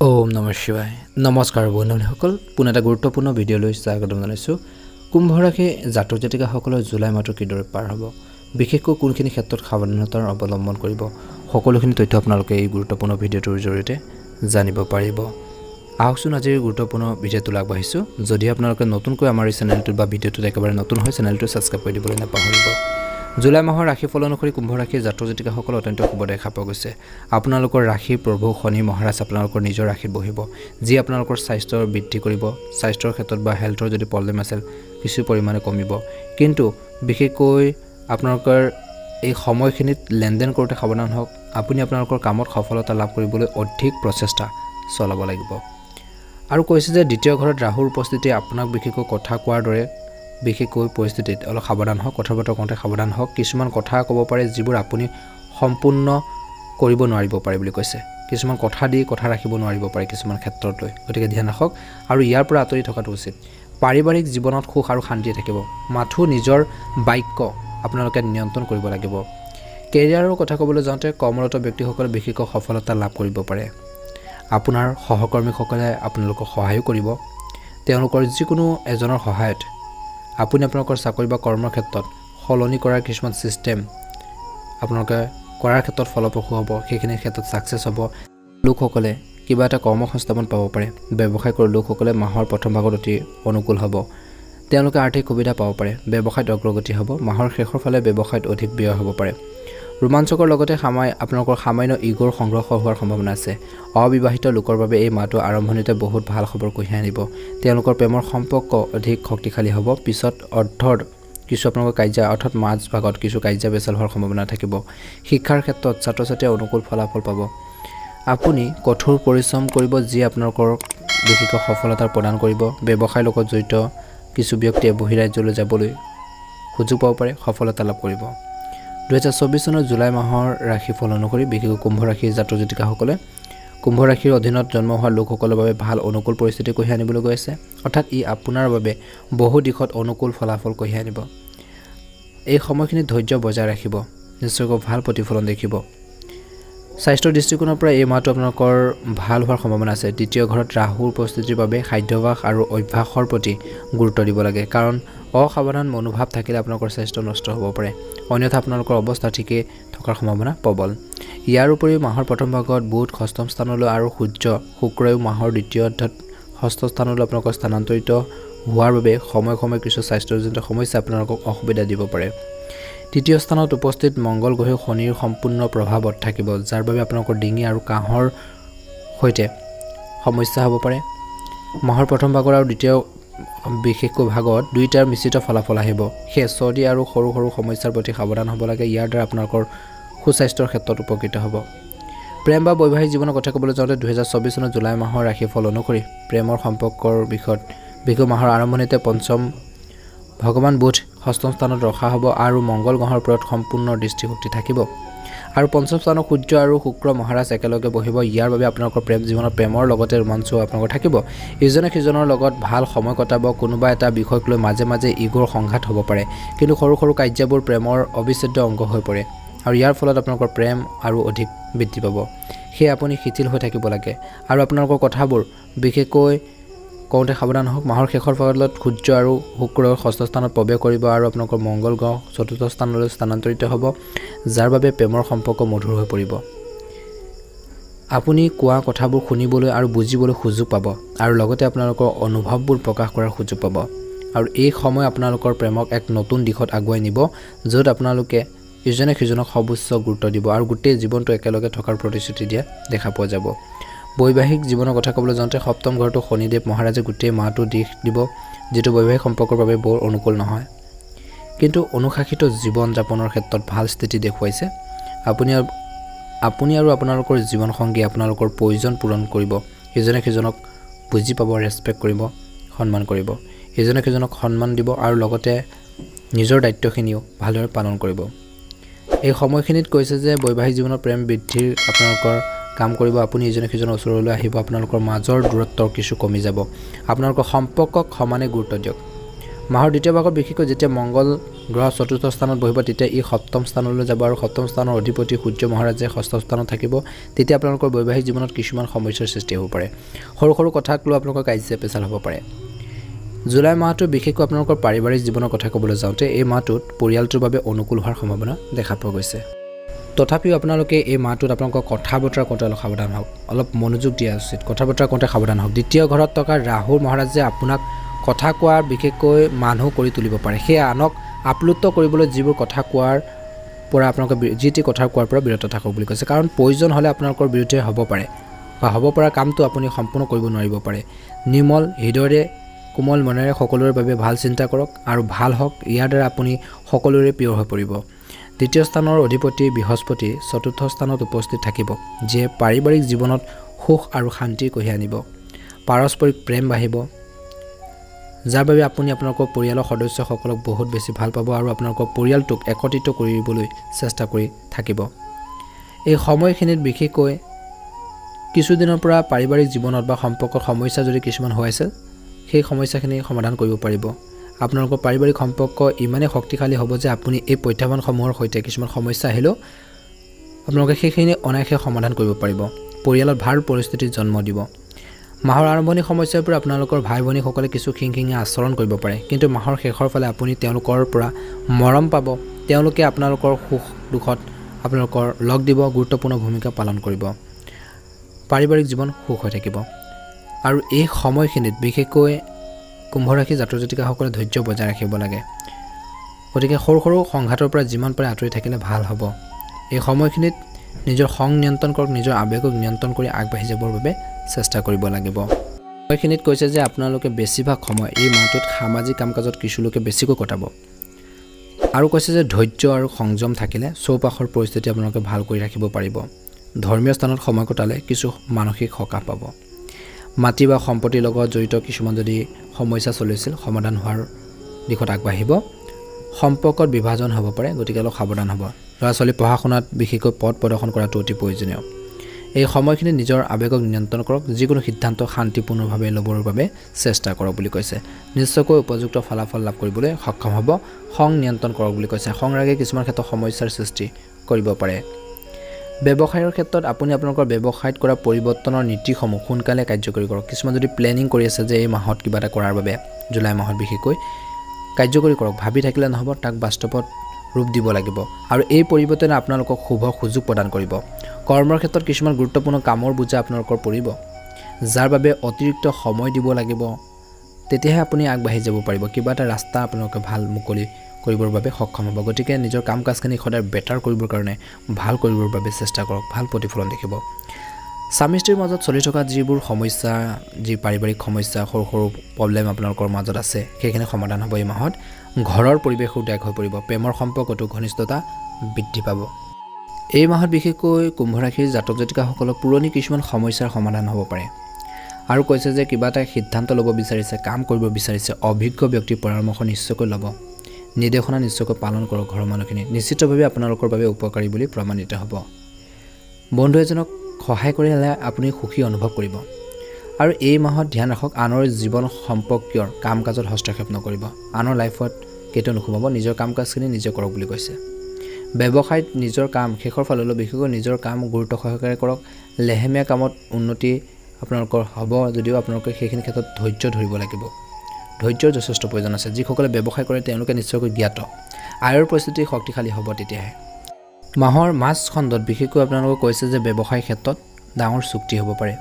ওম নমঃ শিৱায় নমস্কাৰ বন্ধুসকল পুনৰ এটা গুৰুত্বপূৰ্ণ ভিডিঅ' লৈ স্বাগতম জনাইছোঁ কুম্ভ ৰাশি জাতক জাতিকাসকলৰ জুলাই মাহটো কিদৰে পাৰ হ'ব বিশেষকৈ কোনখিনি ক্ষেত্ৰত সাৱধানতাৰ অৱলম্বন কৰিব সকলোখিনি তথ্য আপোনালোকে এই গুৰুত্বপূৰ্ণ ভিডিঅ'টোৰ জৰিয়তে জানিব পাৰিব আহকচোন আজিৰ গুৰুত্বপূৰ্ণ ভিডিঅ'টো আগবাঢ়িছোঁ যদি আপোনালোকে নতুনকৈ আমাৰ এই চেনেলটোত বা ভিডিঅ'টোত একেবাৰে নতুন হয় চেনেলটো ছাবস্ক্ৰাইব কৰি দিবলৈ নাপাহৰিব জুলাই মাহৰ ৰাশিফল অনুসৰি কুম্ভ ৰাশিৰ জাতক জাতিকাসকল অত্যন্ত শুভ দেখা পোৱা গৈছে আপোনালোকৰ ৰাশিৰ প্ৰভু শনি মহাৰাজ আপোনালোকৰ নিজৰ ৰাশিত বহিব যি আপোনালোকৰ স্বাস্থ্যৰ বৃদ্ধি কৰিব স্বাস্থ্যৰ ক্ষেত্ৰত বা হেলথৰ যদি প্ৰবলেম আছে কিছু পৰিমাণে কমিব কিন্তু বিশেষকৈ আপোনালোকৰ এই সময়খিনিত লেনদেন কৰোঁতে সাৱধান হওক আপুনি আপোনালোকৰ কামত সফলতা লাভ কৰিবলৈ অধিক প্ৰচেষ্টা চলাব লাগিব আৰু কৈছে যে দ্বিতীয় ঘৰত ৰাহুৰ উপস্থিতি আপোনাক বিশেষকৈ কথা কোৱাৰ দৰে বিশেষকৈ পৰিস্থিতিত অলপ সাৱধান হওক কথা বতৰা কওঁতে সাৱধান হওক কিছুমান কথা ক'ব পাৰে যিবোৰ আপুনি সম্পূৰ্ণ কৰিব নোৱাৰিব পাৰে বুলি কৈছে কিছুমান কথা দি কথা ৰাখিব নোৱাৰিব পাৰে কিছুমান ক্ষেত্ৰত লৈ গতিকে ধ্যান ৰাখক আৰু ইয়াৰ পৰা আঁতৰি থকাটো উচিত পাৰিবাৰিক জীৱনত সুখ আৰু শান্তি থাকিব মাথো নিজৰ বাক্য আপোনালোকে নিয়ন্ত্ৰণ কৰিব লাগিব কেৰিয়াৰৰ কথা ক'বলৈ যাওঁতে কৰ্মৰত ব্যক্তিসকলে বিশেষকৈ সফলতা লাভ কৰিব পাৰে আপোনাৰ সহকৰ্মীসকলে আপোনালোকক সহায় কৰিব তেওঁলোকৰ যিকোনো এজনৰ সহায়ত আপুনি আপোনালোকৰ চাকৰি বা কৰ্মৰ ক্ষেত্ৰত সলনি কৰাৰ কিছুমান সিস্টেম আপোনালোকে কৰাৰ ক্ষেত্ৰত ফলপ্ৰসূ হ'ব সেইখিনি ক্ষেত্ৰত সাকসেস হ'ব লোকসকলে কিবা এটা কৰ্মসংস্থাপন পাব পাৰে ব্যৱসায় কৰা লোকসকলে মাহৰ প্ৰথম ভাগত অতি অনুকূল হ'ব তেওঁলোকে আৰ্থিক সুবিধা পাব পাৰে ব্যৱসায়ত অগ্ৰগতি হ'ব মাহৰ শেষৰ ফালে ব্যৱসায়ত অধিক ব্যয় হ'ব পাৰে ৰোমাঞ্চকৰ লগতে আপোনালোকৰ সামান্য ইগৰ সংগ্ৰহ হোৱাৰ সম্ভাৱনা আছে অবিবাহিত লোকৰ বাবে এই মাহটো আৰম্ভণিতে বহুত ভাল খবৰ কঢ়িয়াই আনিব তেওঁলোকৰ প্ৰেমৰ সম্পৰ্ক অধিক শক্তিশালী হ'ব পিছত অৰ্থৰ কিছু আপোনালোকৰ কাৰ্য অৰ্থাৎ মাজ ভাগত কিছু কাৰ্য বেচাল হোৱাৰ সম্ভাৱনা থাকিব শিক্ষাৰ ক্ষেত্ৰত ছাত্ৰ ছাত্ৰীয়ে অনুকূল ফলাফল পাব আপুনি কঠোৰ পৰিশ্ৰম কৰিব যি আপোনালোকৰ বিশেষকৈ সফলতা প্ৰদান কৰিব ব্যৱসায়ৰ লগত জড়িত কিছু ব্যক্তিয়ে বহিৰাজ্যলৈ যাবলৈ সুযোগ পাব পাৰে সফলতা লাভ কৰিব 2024 চনৰ জুলাই মাহৰ ৰাশিফল অনুসৰি বিশেষকৈ কুম্ভ ৰাশিৰ জাতক জাতিকাসকলে কুম্ভ ৰাশিৰ অধীনত জন্ম হোৱা লোকসকলৰ বাবে ভাল অনুকূল পৰিস্থিতি কঢ়িয়াই আনিবলৈ গৈ আছে অৰ্থাৎ ই আপোনাৰ বাবে বহু দিশত অনুকূল ফলাফল কঢ়িয়াই আনিব এই সময়খিনি ধৈৰ্য বজাই ৰাখিব নিশ্চয়কৈ ভাল প্ৰতিফলন দেখিব স্বাস্থ্যৰ দৃষ্টিকোণৰ পৰা এই মাহটো আপোনালোকৰ ভাল হোৱাৰ সম্ভাৱনা আছে দ্বিতীয় ঘৰত ৰাহুৰ উপস্থিতিৰ বাবে খাদ্যাভ্যাস আৰু অভ্যাসৰ প্ৰতি গুৰুত্ব দিব লাগে কাৰণ অসাৱধান মনোভাৱ থাকিলে আপোনালোকৰ স্বাস্থ্য নষ্ট হ'ব পাৰে অন্যথা আপোনালোকৰ অৱস্থা ঠিকে থকাৰ সম্ভাৱনা প্ৰবল ইয়াৰ উপৰিও মাহৰ প্ৰথম ভাগত বুধ ষষ্ঠম স্থানলৈ আৰু সূৰ্য শুক্ৰয়ো মাহৰ দ্বিতীয় অৰ্থাৎ ষষ্ঠ স্থানলৈ আপোনালোকৰ স্থানান্তৰিত হোৱাৰ বাবে সময় কিছু স্বাস্থ্যজনিত সমস্যা আপোনালোকক অসুবিধা দিব পাৰে তৃতীয় স্থানত উপস্থিত মংগল গ্ৰহে শনিৰ সম্পূৰ্ণ প্ৰভাৱত থাকিব যাৰ বাবে আপোনালোকৰ ডিঙি আৰু কাহৰ সৈতে সমস্যা হ'ব পাৰে মাহৰ প্ৰথম ভাগৰ আৰু দ্বিতীয় বিশেষকৈ ভাগত দুইটাৰ মিশ্ৰিত ফলাফল আহিব সেই চৰ্দি আৰু সৰু সৰু সমস্যাৰ প্ৰতি সাৱধান হ'ব লাগে ইয়াৰ দ্বাৰা আপোনালোকৰ সুস্বাস্থ্যৰ ক্ষেত্ৰত উপকৃত হ'ব প্ৰেম বা বৈবাহিক জীৱনৰ কথা ক'বলৈ যাওঁতে 2024 চনৰ জুলাই মাহৰ ৰাশিফল অনুসৰি প্ৰেমৰ সম্পৰ্কৰ বিষয়ত বিশেষ মাহৰ আৰম্ভণিতে পঞ্চম ভগৱান বুধ ষষ্ঠম স্থানত ৰখা হ'ব আৰু মংগল গ্ৰহৰ ওপৰত সম্পূৰ্ণ দৃষ্টিশক্তি থাকিব আৰু পঞ্চম স্থানত সূৰ্য আৰু শুক্ৰ মহাৰাজ একেলগে বহিব ইয়াৰ বাবে আপোনালোকৰ প্ৰেম জীৱনৰ প্ৰেমৰ লগতে ৰোমাঞ্চ আপোনালোকৰ থাকিব ইজনে সিজনৰ লগত ভাল সময় কটাব কোনোবা এটা বিষয়ক লৈ মাজে মাজে ইগৰ সংঘাত হ'ব পাৰে কিন্তু সৰু সৰু কাৰ্যবোৰ প্ৰেমৰ অবিচ্ছেদ্য অংগ হৈ পৰে আৰু ইয়াৰ ফলত আপোনালোকৰ প্ৰেম আৰু অধিক বৃদ্ধি পাব সেয়ে আপুনি শিথিল হৈ থাকিব লাগে আৰু আপোনালোকৰ কথাবোৰ বিশেষকৈ কওঁতে সাৱধান হওক মাহৰ শেষৰ ফালত সূৰ্য আৰু শুক্ৰৰ ষষ্ঠ স্থানত প্ৰৱেশ কৰিব আৰু আপোনালোকৰ মংগল গ্ৰহ চতুৰ্থ স্থানলৈ স্থানান্তৰিত হ'ব যাৰ বাবে প্ৰেমৰ সম্পৰ্ক মধুৰ হৈ পৰিব আপুনি কোৱা কথাবোৰ শুনিবলৈ আৰু বুজিবলৈ সুযোগ পাব আৰু লগতে আপোনালোকৰ অনুভৱবোৰ প্ৰকাশ কৰাৰ সুযোগ পাব আৰু এই সময় আপোনালোকৰ প্ৰেমক এক নতুন দিশত আগুৱাই নিব য'ত আপোনালোকে ইজনে সিজনক সৰ্বোচ্চ গুৰুত্ব দিব আৰু গোটেই জীৱনটো একেলগে থকাৰ প্ৰতিশ্ৰুতি দিয়া দেখা পোৱা যাব বৈবাহিক জীৱনৰ কথা ক'বলৈ যাওঁতে সপ্তম ঘৰটো শনিদেৱ মহাৰাজে গোটেই মাহটো দিশ দিব যেটো বৈবাহিক সম্পৰ্কৰ বাবে বৰ অনুকূল নহয় কিন্তু অনুশাসিত জীৱন যাপনৰ ক্ষেত্ৰত ভাল স্থিতি দেখুৱাইছে আপুনি আৰু আপোনালোকৰ জীৱন সংগী আপোনালোকৰ প্ৰয়োজন পূৰণ কৰিব ইজনে সিজনক বুজি পাব ৰেসপেক্ট কৰিব সন্মান কৰিব ইজনে সিজনক সন্মান দিব আৰু লগতে নিজৰ দায়িত্বখিনিও ভালদৰে পালন কৰিব এই সময়খিনিত কৈছে যে বৈবাহিক জীৱনৰ প্ৰেম বৃদ্ধিৰ আপোনালোকৰ কাম কৰিব আপুনি ইজনে সিজনৰ ওচৰলৈ আহিব আপোনালোকৰ মাজৰ দূৰত্ব কিছু কমি যাব আপোনালোকৰ সম্পৰ্কক সমানে গুৰুত্ব দিয়ক মাহৰ দ্বিতীয় ভাগত বিশেষকৈ যেতিয়া মংগল গ্ৰহ চতুৰ্থ স্থানত বহিব তেতিয়া ই সপ্তম স্থানলৈ যাব আৰু সপ্তম স্থানৰ অধিপতি সূৰ্য মহাৰাজে ষষ্ঠ স্থানত থাকিব। তেতিয়া আপোনালোকৰ বৈবাহিক জীৱনত কিছুমান সমস্যাৰ সৃষ্টি হ'ব পাৰে। সৰু সৰু কথাক লৈ আপোনালোকৰ কাজিয়া পেচাল হ'ব পাৰে। জুলাই মাহটো বিশেষকৈ আপোনালোকৰ পাৰিবাৰিক জীৱনৰ কথা ক'বলৈ যাওঁতে এই মাহটোত পৰিয়ালটোৰ বাবে অনুকূল হোৱাৰ সম্ভাৱনা দেখা পোৱা গৈছে। তথাপিও আপোনালোকে এই মাহটোত আপোনালোকৰ কথা বতৰা কওঁতে অলপ সাৱধান হওক, অলপ মনোযোগ দিয়া উচিত। কথা বতৰা কওঁতে সাৱধান হওক। দ্বিতীয় ঘৰত থকা ৰাহু মহাৰাজে আপোনাক কথা কোৱাৰ বিশেষকৈ মানুহ কৰি তুলিব পাৰে। সেয়া আনক আপ্লুত কৰিবলৈ যিবোৰ কথা কোৱাৰ পৰা আপোনালোকে যি টি কথা কোৱাৰ পৰা বিৰত থাকক বুলি কৈছে। কাৰণ প্ৰয়োজন হ'লে আপোনালোকৰ বিৰুদ্ধে হ'ব পাৰে বা হ'ব পৰা কামটো আপুনি সম্পূৰ্ণ কৰিব নোৱাৰিব পাৰে। নিৰ্মল হৃদয়ৰে কোমল মনেৰে সকলোৰে বাবে ভাল চিন্তা কৰক আৰু ভাল হওক। ইয়াৰ দ্বাৰা আপুনি সকলোৰে প্ৰিয় হৈ পৰিব। দ্বিতীয় স্থানৰ অধিপতি বৃহস্পতি চতুৰ্থ স্থানত উপস্থিত থাকিব, যিয়ে পাৰিবাৰিক জীৱনত সুখ আৰু শান্তি কঢ়িয়াই আনিব। পাৰস্পৰিক প্ৰেম বাঢ়িব, যাৰ বাবে আপুনি আপোনালোকৰ পৰিয়ালৰ সদস্যসকলক বহুত বেছি ভাল পাব আৰু আপোনালোকৰ পৰিয়ালটোক একত্ৰিত কৰিবলৈ চেষ্টা কৰি থাকিব। এই সময়খিনিত বিশেষকৈ কিছুদিনৰ পৰা পাৰিবাৰিক জীৱনত বা সম্পৰ্কৰ সমস্যা যদি কিছুমান হৈ আছে সেই সমস্যাখিনি সমাধান কৰিব পাৰিব। আপোনালোকৰ পাৰিবাৰিক সম্পৰ্ক ইমানেই শক্তিশালী হ'ব যে আপুনি এই প্ৰত্যাহ্বানসমূহৰ সৈতে কিছুমান সমস্যা আহিলেও আপোনালোকে সেইখিনি অনায়াসে সমাধান কৰিব পাৰিব। পৰিয়ালত ভাল পৰিস্থিতিৰ জন্ম দিব। মাহৰ আৰম্ভণি সমস্যাৰ পৰা আপোনালোকৰ ভাই ভনীসকলে কিছু খিংখিঙীয়া আচৰণ কৰিব পাৰে, কিন্তু মাহৰ শেষৰ ফালে আপুনি তেওঁলোকৰ পৰা মৰম পাব। তেওঁলোকে আপোনালোকৰ সুখ দুখত আপোনালোকৰ লগ দিব, গুৰুত্বপূৰ্ণ ভূমিকা পালন কৰিব। পাৰিবাৰিক জীৱন সুখ হৈ থাকিব। আৰু এই সময়খিনিত বিশেষকৈ কুম্ভ ৰাশি জাতক জাতিকাসকলে ধৈৰ্য বজাই ৰাখিব লাগে। গতিকে সৰু সৰু সংঘাতৰ পৰা যিমান পাৰে আঁতৰি থাকিলে ভাল হ'ব। এই সময়খিনিত নিজৰ খং নিয়ন্ত্ৰণ কৰক, নিজৰ আৱেগক নিয়ন্ত্ৰণ কৰি আগবাঢ়ি যাবৰ বাবে চেষ্টা কৰিব লাগিব। সময়খিনিত কৈছে যে আপোনালোকে বেছিভাগ সময় এই মাহটোত সামাজিক কাম কাজত কিছু লোকে বেছিকৈ কটাব। আৰু কৈছে যে ধৈৰ্য আৰু সংযম থাকিলে চৌপাশৰ পৰিস্থিতি আপোনালোকে ভাল কৰি ৰাখিব পাৰিব। ধৰ্মীয় স্থানত সময় কটালে কিছু মানসিক সকাহ পাব। মাটি বা সম্পত্তিৰ লগত জড়িত কিছুমান যদি সমস্যা চলিছিল সমাধান হোৱাৰ দিশত আগবাঢ়িব। সম্পৰ্কত বিভাজন হ'ব পাৰে, গতিকে অলপ সাৱধান হ'ব। ল'ৰা ছোৱালী পঢ়া শুনাত বিশেষকৈ পথ প্ৰদৰ্শন কৰাটো অতি প্ৰয়োজনীয়। এই সময়খিনিত নিজৰ আৱেগক নিয়ন্ত্ৰণ কৰক, যিকোনো সিদ্ধান্ত শান্তিপূৰ্ণভাৱে ল'বৰ বাবে চেষ্টা কৰক বুলি কৈছে। নিশ্চয়কৈ উপযুক্ত ফলাফল লাভ কৰিবলৈ সক্ষম হ'ব। খং নিয়ন্ত্ৰণ কৰক বুলি কৈছে। খং ৰাগে কিছুমান ক্ষেত্ৰত সমস্যাৰ সৃষ্টি কৰিব পাৰে। ব্যৱসায়ৰ ক্ষেত্ৰত আপুনি আপোনালোকৰ ব্যৱসায়ত কৰা পৰিৱৰ্তনৰ নীতিসমূহ সোনকালে কাৰ্যকৰী কৰক। কিছুমান যদি প্লেনিং কৰি আছে যে এই মাহত কিবা এটা কৰাৰ বাবে, জুলাই মাহত বিশেষকৈ কাৰ্যকৰী কৰক। ভাবি থাকিলে নহ'ব, তাক বাস্তৱত ৰূপ দিব লাগিব। আৰু এই পৰিৱৰ্তনে আপোনালোকক শুভ সুযোগ প্ৰদান কৰিব। কৰ্মৰ ক্ষেত্ৰত কিছুমান গুৰুত্বপূৰ্ণ কামৰ বোজা আপোনালোকৰ পৰিব, যাৰ বাবে অতিৰিক্ত সময় দিব লাগিব। তেতিয়াহে আপুনি আগবাঢ়ি যাব পাৰিব। কিবা এটা ৰাস্তা আপোনালোকে ভাল মুকলি কৰিবৰ বাবে সক্ষম হ'ব। গতিকে নিজৰ কাম কাজখিনি সদায় বেটাৰ কৰিবৰ কাৰণে ভাল কৰিবৰ বাবে চেষ্টা কৰক, ভাল প্ৰতিফলন দেখিব। স্বামী স্ত্ৰীৰ মাজত চলি থকা যিবোৰ সমস্যা, যি পাৰিবাৰিক সমস্যা, সৰু সৰু প্ৰব্লেম আপোনালোকৰ মাজত আছে, সেইখিনি সমাধান হ'ব এই মাহত। ঘৰৰ পৰিৱেশ উদ্যাগ হৈ পৰিব। প্ৰেমৰ সম্পৰ্কতো ঘনিষ্ঠতা বৃদ্ধি পাব। এই মাহত বিশেষকৈ কুম্ভ ৰাশিৰ জাতক জাতিকাসকলৰ পুৰণি কিছুমান সমস্যাৰ সমাধান হ'ব পাৰে। আৰু কৈছে যে কিবা এটা সিদ্ধান্ত ল'ব বিচাৰিছে, কাম কৰিব বিচাৰিছে, অভিজ্ঞ ব্যক্তিৰ পৰামৰ্শ নিশ্চয়কৈ ল'ব। নিৰ্দেশনা নিশ্চয়কৈ পালন কৰক। ঘৰৰ মানুহখিনি নিশ্চিতভাৱে আপোনালোকৰ বাবে উপকাৰী বুলি প্ৰমাণিত হ'ব। বন্ধু এজনক সহায় কৰিলে আপুনি সুখী অনুভৱ কৰিব। আৰু এই মাহত ধ্যান ৰাখক, আনৰ জীৱন সম্পৰ্কীয় কাম কাজত হস্তক্ষেপ নকৰিব। আনৰ লাইফত কেতিয়াও নোসোমাব। নিজৰ কাম কাজখিনি নিজে কৰক বুলি কৈছে। ব্যৱসায়ত নিজৰ কাম শেষৰ ফাললৈ বিশেষকৈ নিজৰ কাম গুৰুত্ব সহকাৰে কৰক। লেহেমীয়া কামত উন্নতি আপোনালোকৰ হ'ব যদিও আপোনালোকে সেইখিনি ক্ষেত্ৰত ধৈৰ্য ধৰিব লাগিব। ধৈৰ্যৰ যথেষ্ট প্ৰয়োজন আছে। যিসকলে ব্যৱসায় কৰে তেওঁলোকে নিশ্চয়কৈ জ্ঞাত। আয়ৰ পৰিস্থিতি শক্তিশালী হ'ব তেতিয়াহে। মাহৰ মাজ খণ্ডত বিশেষকৈ আপোনালোকক কৈছে যে ব্যৱসায় ক্ষেত্ৰত ডাঙৰ চুক্তি হ'ব পাৰে।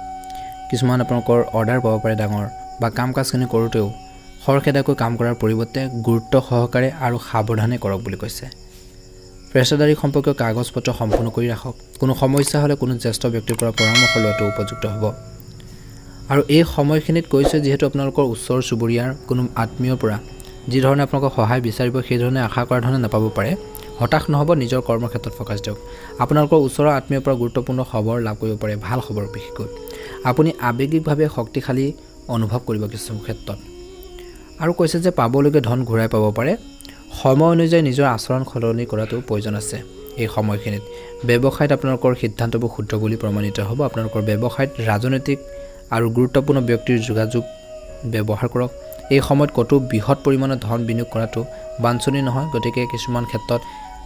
কিছুমান আপোনালোকৰ অৰ্ডাৰ পাব পাৰে ডাঙৰ, বা কাম কাজখিনি কৰোঁতেও খৰখেদাকৈ কাম কৰাৰ পৰিৱৰ্তে গুৰুত্ব সহকাৰে আৰু সাৱধানে কৰক বুলি কৈছে। পেচাদাৰী সম্পৰ্কীয় কাগজ পত্ৰ সম্পূৰ্ণ কৰি ৰাখক। কোনো সমস্যা হ'লে কোনো জ্যেষ্ঠ ব্যক্তিৰ পৰা পৰামৰ্শ লোৱাটো উপযুক্ত হ'ব। আৰু এই সময়খিনিত কৈছে যিহেতু আপোনালোকৰ ওচৰ চুবুৰীয়াৰ কোনো আত্মীয়ৰ পৰা যি ধৰণে আপোনালোকক সহায় বিচাৰিব সেই ধৰণে আশা কৰা ধৰণে নাপাব পাৰে। হতাশ নহ'ব, নিজৰ কৰ্মৰ ক্ষেত্ৰত ফ'কাছ দিয়ক। আপোনালোকৰ ওচৰৰ আত্মীয়ৰ পৰা গুৰুত্বপূৰ্ণ খবৰ লাভ কৰিব পাৰে, ভাল খবৰ বিশেষকৈ। আপুনি আৱেগিকভাৱে শক্তিশালী অনুভৱ কৰিব কিছু ক্ষেত্ৰত। আৰু কৈছে যে পাবলগীয়া ধন ঘূৰাই পাব পাৰে। সময় অনুযায়ী নিজৰ আচৰণ সলনি কৰাটো প্ৰয়োজন আছে এই সময়খিনিত। ব্যৱসায়ত আপোনালোকৰ সিদ্ধান্তবোৰ শুদ্ধ বুলি প্ৰমাণিত হ'ব। আপোনালোকৰ ব্যৱসায়ত ৰাজনৈতিক আৰু গুৰুত্বপূৰ্ণ ব্যক্তিৰ যোগাযোগ ব্যৱহাৰ কৰক। এই সময়ত কতো বৃহৎ পৰিমাণৰ ধন বিনিয়োগ কৰাটো বাঞ্ছনীয় নহয় গতিকে কিছুমান ক্ষেত্ৰত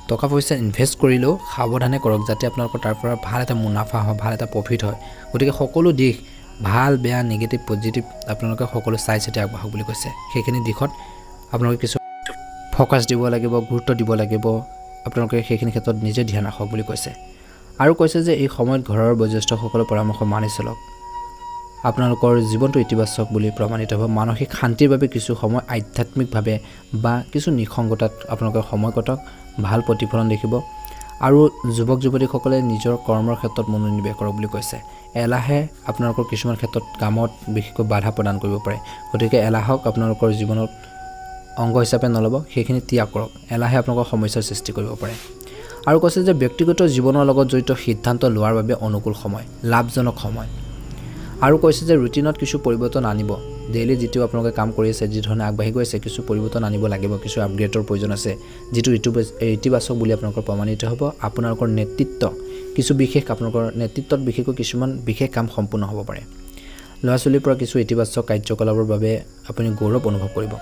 টকা পইচা ইনভেষ্ট কৰিলেও সাৱধানে কৰক যাতে আপোনালোকৰ তাৰ পৰা ভাল এটা মুনাফা হয় ভাল এটা প্ৰফিট হয় গতিকে সকলো দিশ ভাল বেয়া নেগেটিভ পজিটিভ আপোনালোকে সকলো চাই চিতি আগবাঢ়ক বুলি কৈছে সেইখিনি দিশত আপোনালোকে কিছু ফোকাস দিব লাগিব গুৰুত্ব দিব লাগিব আপোনালোকে সেইখিনি ক্ষেত্ৰত নিজে ধ্যান ৰাখক বুলি কৈছে আৰু কৈছে যে এই সময়ত ঘৰৰ বয়োজ্যেষ্ঠসকলৰ পৰামৰ্শ মানি চলক আপোনালোকৰ জীৱনটো ইতিবাচক বুলি প্ৰমাণিত হ'ব মানসিক শান্তিৰ বাবে কিছু সময় আধ্যাত্মিকভাৱে বা কিছু নিসংগতাত আপোনালোকে সময় কটাওক ভাল প্ৰতিফলন দেখিব আৰু যুৱক যুৱতীসকলে নিজৰ কৰ্মৰ ক্ষেত্ৰত মনোনিৱেশ কৰক বুলি কৈছে এলাহে আপোনালোকৰ কিছুমান ক্ষেত্ৰত কামত বিশেষকৈ বাধা প্ৰদান কৰিব পাৰে গতিকে এলাহক আপোনালোকৰ জীৱনত অংগ হিচাপে নলব সেইখিনি ত্যাগ কৰক এলাহে আপোনালোকৰ সমস্যাৰ সৃষ্টি কৰিব পাৰে আৰু কৈছে যে ব্যক্তিগত জীৱনৰ লগত জড়িত সিদ্ধান্ত লোৱাৰ বাবে অনুকূল সময় লাভজনক সময় আৰু কৈছে যে ৰুটিনত কিছু পৰিৱৰ্তন আনিব ডেইলি যেটো আপোনালোকে কাম কৰি আছে যি ধৰণে আগবাঢ়ি গৈছে কিছু পৰিৱৰ্তন আনিব লাগিব কিছু আপগ্ৰেডৰ প্ৰয়োজন আছে যেটো ইতিবাচক বুলি আপোনালোকৰ প্ৰমাণিত হ'ব আপোনালোকৰ নেতৃত্ব কিছু বিশেষ আপোনালোকৰ নেতৃত্বত বিশেষকৈ কিছুমান বিশেষ কাম সম্পূৰ্ণ হ'ব পাৰে ল'ৰা-ছোৱালীৰ পৰা কিছু ইতিবাচক কাৰ্যকলাপৰ বাবে আপুনি গৌৰৱ অনুভৱ কৰিব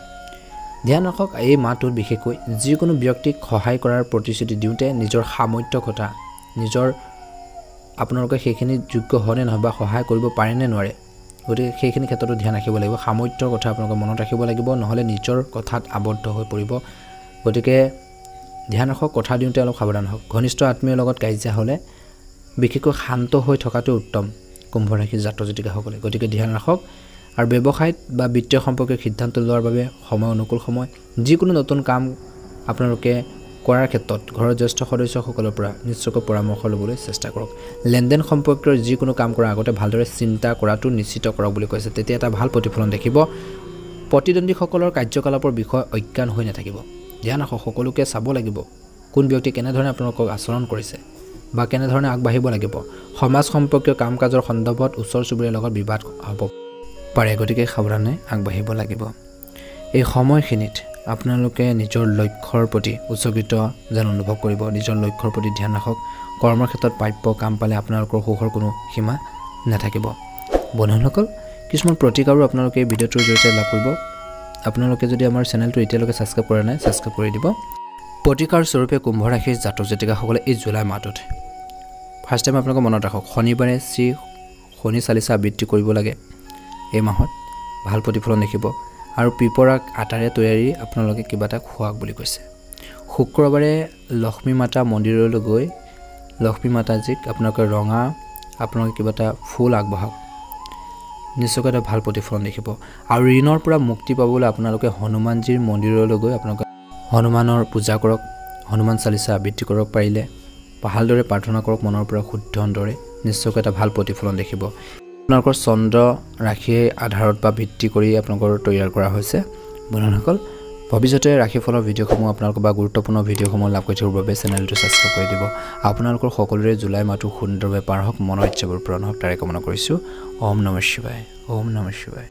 ধ্যান ৰাখক এই মাহটোত বিশেষকৈ যিকোনো ব্যক্তিক সহায় কৰাৰ প্ৰতিশ্ৰুতি দিওঁতে নিজৰ সামৰ্থ্যতা নিজৰ আপোনালোকে সেইখিনি যোগ্য হয়নে নহয় বা সহায় কৰিব পাৰে নে নোৱাৰে গতিকে সেইখিনি ক্ষেত্ৰতো ধ্যান ৰাখিব লাগিব সামৰ্থ্যৰ কথা আপোনালোকে মনত ৰাখিব লাগিব নহলে নিজৰ কথাত আবদ্ধ হৈ পৰিব গতিকে ধ্যান ৰাখক কথা দিওঁতে অলপ সাৱধান হওক ঘনিষ্ঠ আত্মীয়ৰ লগত কাজিয়া হ'লে বিশেষকৈ শান্ত হৈ থকাটো উত্তম কুম্ভ ৰাশিৰ জাতক জাতিকাসকলে গতিকে ধ্যান ৰাখক আৰু ব্যৱসায়ত বা বিত্তীয় সম্পৰ্কীয় সিদ্ধান্ত লোৱাৰ বাবে সময় অনুকূল সময় যিকোনো নতুন কাম আপোনালোকে কৰাৰ ক্ষেত্ৰত ঘৰৰ জ্যেষ্ঠ সদস্যসকলৰ পৰা নিশ্চয়কৈ পৰামৰ্শ ল'বলৈ চেষ্টা কৰক লেনদেন সম্পৰ্কীয় যিকোনো কাম কৰাৰ আগতে ভালদৰে চিন্তা কৰাটো নিশ্চিত কৰক বুলি কৈছে তেতিয়া এটা ভাল প্ৰতিফলন দেখিব প্ৰতিদ্বন্দ্বীসকলৰ কাৰ্যকলাপৰ বিষয়ে অজ্ঞান হৈ নাথাকিব ধ্যান ৰাখক সকলোকে চাব লাগিব কোন ব্যক্তি কেনেধৰণে আপোনালোকক আচৰণ কৰিছে বা কেনেধৰণে আগবাঢ়িব লাগিব সমাজ সম্পৰ্কীয় কাম কাজৰ সন্দৰ্ভত ওচৰ চুবুৰীয়াৰ লগত বিবাদ হ'ব পাৰে গতিকে সাৱধানে আগবাঢ়িব লাগিব এই সময়খিনিত আপোনালোকে নিজৰ লক্ষ্যৰ প্ৰতি উচ্চকিত যেন অনুভৱ কৰিব নিজৰ লক্ষ্যৰ প্ৰতি ধ্যান ৰাখক কৰ্মৰ ক্ষেত্ৰত প্ৰাপ্য কাম পালে আপোনালোকৰ সুখৰ কোনো সীমা নাথাকিব বন্ধুসকল কিছুমান প্ৰতিকাৰো আপোনালোকে ভিডিঅ'টোৰ জৰিয়তে লাভ কৰিব আপোনালোকে যদি আমাৰ চেনেলটো এতিয়ালৈকে সাবস্ক্ৰাইব কৰা নাই সাবস্ক্ৰাইব কৰি দিব প্ৰতিকাৰ স্বৰূপে কুম্ভ ৰাশিৰ জাতক জাতিকাসকলে এই জুলাই মাহটোত ফাৰ্ষ্ট টাইম আপোনালোকে মনত ৰাখক শনিবাৰে শ্ৰী শনি চালিচা আবৃত্তি কৰিব লাগে এই মাহত ভাল প্ৰতিফলন দেখিব আৰু পিপৰাক আটাৰে তৈয়াৰী আপোনালোকে কিবা এটা খোৱাক বুলি কৈছে শুক্ৰবাৰে লক্ষ্মী মাতা মন্দিৰলৈ গৈ লক্ষ্মী মাতাজীক আপোনালোকে ৰঙা আপোনালোকে কিবা এটা ফুল আগবঢ়াওক নিশ্চয়কৈ এটা ভাল প্ৰতিফলন দেখিব আৰু ঋণৰ পৰা মুক্তি পাবলৈ আপোনালোকে হনুমানজীৰ মন্দিৰলৈ গৈ আপোনালোকে হনুমানৰ পূজা কৰক হনুমান চালিচা আবৃত্তি কৰক পাৰিলে ভালদৰে প্ৰাৰ্থনা কৰক মনৰ পৰা শুদ্ধ অন্তৰে নিশ্চয়কৈ এটা ভাল প্ৰতিফলন দেখিব আপোনালোকৰ চন্দ্ৰ ৰাশিৰ আধাৰত বা ভিত্তি কৰি আপোনালোকৰ তৈয়াৰ কৰা হৈছে বন্ধুসকল ভৱিষ্যতে ৰাশিফলৰ ভিডিঅ'সমূহ আপোনালোকৰ বা গুৰুত্বপূৰ্ণ ভিডিঅ'সমূহ লাভ কৰি থাকিবৰ বাবে চেনেলটো সাবস্ক্ৰাইব কৰি দিব আপোনালোকৰ সকলোৰে জুলাই মাহটো সুন্দৰভাৱে পাৰ হওক মনৰ ইচ্ছাবোৰ পূৰণ হওক তাৰে কামনা কৰিছোঁ ওম নমঃ শিৱায় ওম নমঃ শিৱায়